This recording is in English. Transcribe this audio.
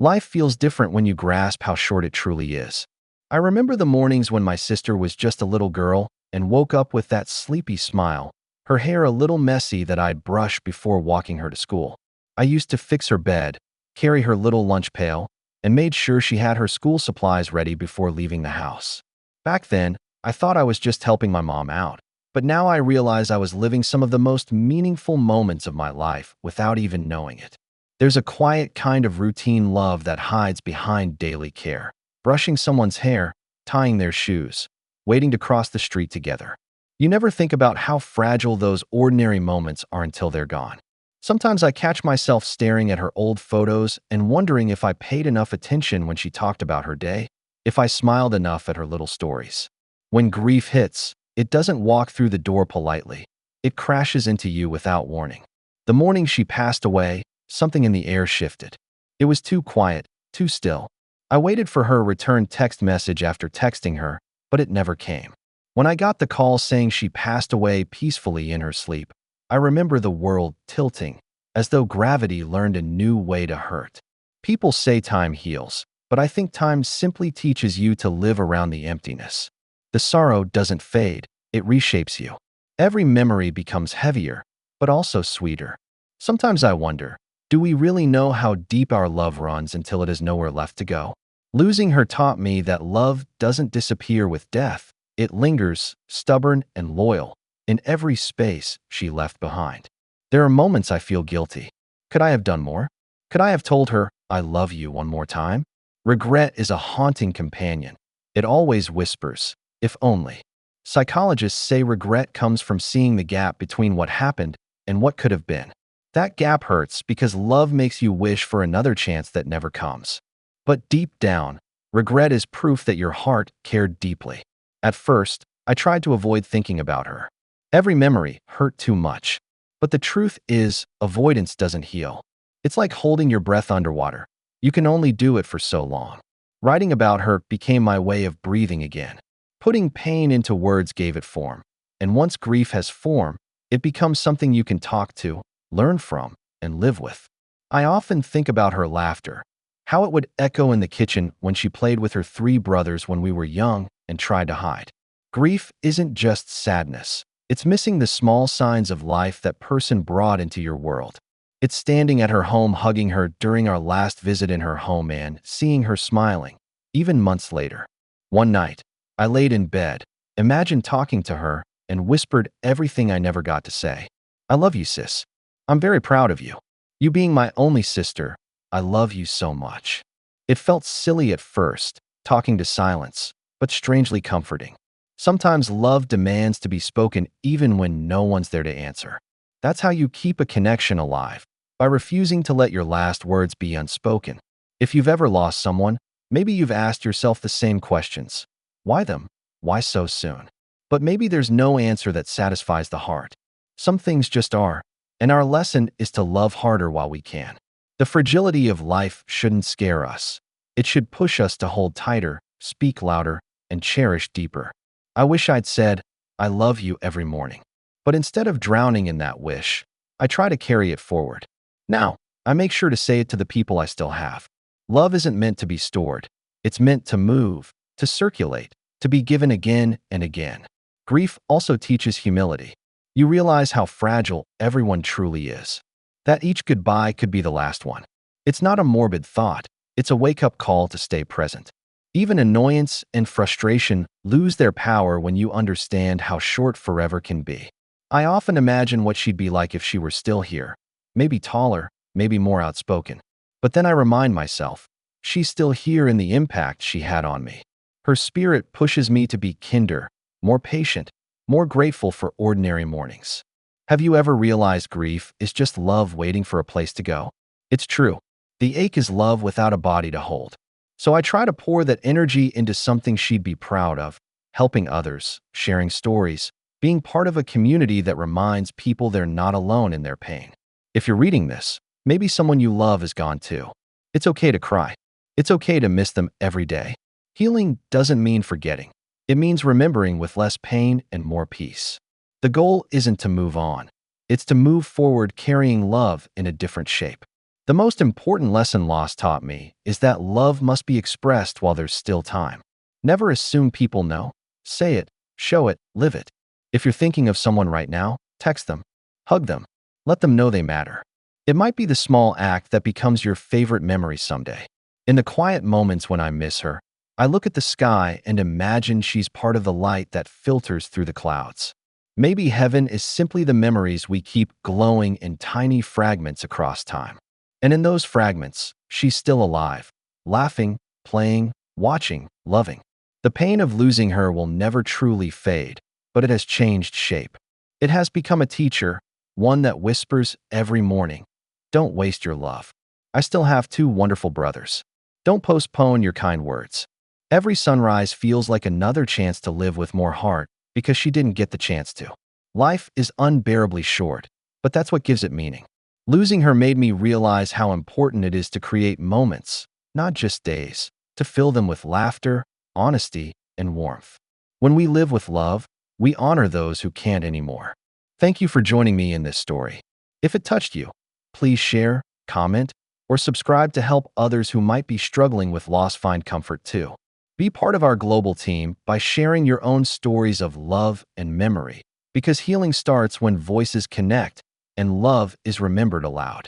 Life feels different when you grasp how short it truly is. I remember the mornings when my sister was just a little girl and woke up with that sleepy smile, her hair a little messy that I'd brush before walking her to school. I used to fix her bed, carry her little lunch pail, and made sure she had her school supplies ready before leaving the house. Back then, I thought I was just helping my mom out, but now I realize I was living some of the most meaningful moments of my life without even knowing it. There's a quiet kind of routine love that hides behind daily care. Brushing someone's hair, tying their shoes, waiting to cross the street together. You never think about how fragile those ordinary moments are until they're gone. Sometimes I catch myself staring at her old photos and wondering if I paid enough attention when she talked about her day, if I smiled enough at her little stories. When grief hits, it doesn't walk through the door politely. It crashes into you without warning. The morning she passed away, something in the air shifted. It was too quiet, too still. I waited for her return text message after texting her, but it never came. When I got the call saying she passed away peacefully in her sleep, I remember the world tilting, as though gravity learned a new way to hurt. People say time heals, but I think time simply teaches you to live around the emptiness. The sorrow doesn't fade, it reshapes you. Every memory becomes heavier, but also sweeter. Sometimes I wonder, do we really know how deep our love runs until it has nowhere left to go? Losing her taught me that love doesn't disappear with death. It lingers, stubborn and loyal, in every space she left behind. There are moments I feel guilty. Could I have done more? Could I have told her, I love you one more time? Regret is a haunting companion. It always whispers, if only. Psychologists say regret comes from seeing the gap between what happened and what could have been. That gap hurts because love makes you wish for another chance that never comes. But deep down, regret is proof that your heart cared deeply. At first, I tried to avoid thinking about her. Every memory hurt too much. But the truth is, avoidance doesn't heal. It's like holding your breath underwater. You can only do it for so long. Writing about her became my way of breathing again. Putting pain into words gave it form. And once grief has form, it becomes something you can talk to, learn from, and live with. I often think about her laughter, how it would echo in the kitchen when she played with her 3 brothers when we were young and tried to hide. Grief isn't just sadness. It's missing the small signs of life that person brought into your world. It's standing at her home hugging her during our last visit in her home and seeing her smiling, even months later. One night, I laid in bed, imagined talking to her, and whispered everything I never got to say. I love you, sis. I'm very proud of you. You being my only sister, I love you so much. It felt silly at first, talking to silence, but strangely comforting. Sometimes love demands to be spoken even when no one's there to answer. That's how you keep a connection alive, by refusing to let your last words be unspoken. If you've ever lost someone, maybe you've asked yourself the same questions. Why them? Why so soon? But maybe there's no answer that satisfies the heart. Some things just are, and our lesson is to love harder while we can. The fragility of life shouldn't scare us. It should push us to hold tighter, speak louder, and cherish deeper. I wish I'd said, I love you every morning. But instead of drowning in that wish, I try to carry it forward. Now, I make sure to say it to the people I still have. Love isn't meant to be stored. It's meant to move, to circulate, to be given again and again. Grief also teaches humility. You realize how fragile everyone truly is. That each goodbye could be the last one. It's not a morbid thought. It's a wake-up call to stay present. Even annoyance and frustration lose their power when you understand how short forever can be. I often imagine what she'd be like if she were still here. Maybe taller, maybe more outspoken. But then I remind myself, she's still here in the impact she had on me. Her spirit pushes me to be kinder, more patient, more grateful for ordinary mornings. Have you ever realized grief is just love waiting for a place to go? It's true. The ache is love without a body to hold. So I try to pour that energy into something she'd be proud of, helping others, sharing stories, being part of a community that reminds people they're not alone in their pain. If you're reading this, maybe someone you love is gone too. It's okay to cry. It's okay to miss them every day. Healing doesn't mean forgetting. It means remembering with less pain and more peace. The goal isn't to move on. It's to move forward carrying love in a different shape. The most important lesson loss taught me is that love must be expressed while there's still time. Never assume people know. Say it, show it, live it. If you're thinking of someone right now, text them, hug them, let them know they matter. It might be the small act that becomes your favorite memory someday. In the quiet moments when I miss her, I look at the sky and imagine she's part of the light that filters through the clouds. Maybe heaven is simply the memories we keep glowing in tiny fragments across time. And in those fragments, she's still alive, laughing, playing, watching, loving. The pain of losing her will never truly fade, but it has changed shape. It has become a teacher, one that whispers every morning, "Don't waste your love." I still have two wonderful brothers. Don't postpone your kind words. Every sunrise feels like another chance to live with more heart because she didn't get the chance to. Life is unbearably short, but that's what gives it meaning. Losing her made me realize how important it is to create moments, not just days, to fill them with laughter, honesty, and warmth. When we live with love, we honor those who can't anymore. Thank you for joining me in this story. If it touched you, please share, comment, or subscribe to help others who might be struggling with loss find comfort too. Be part of our global team by sharing your own stories of love and memory, because healing starts when voices connect and love is remembered aloud.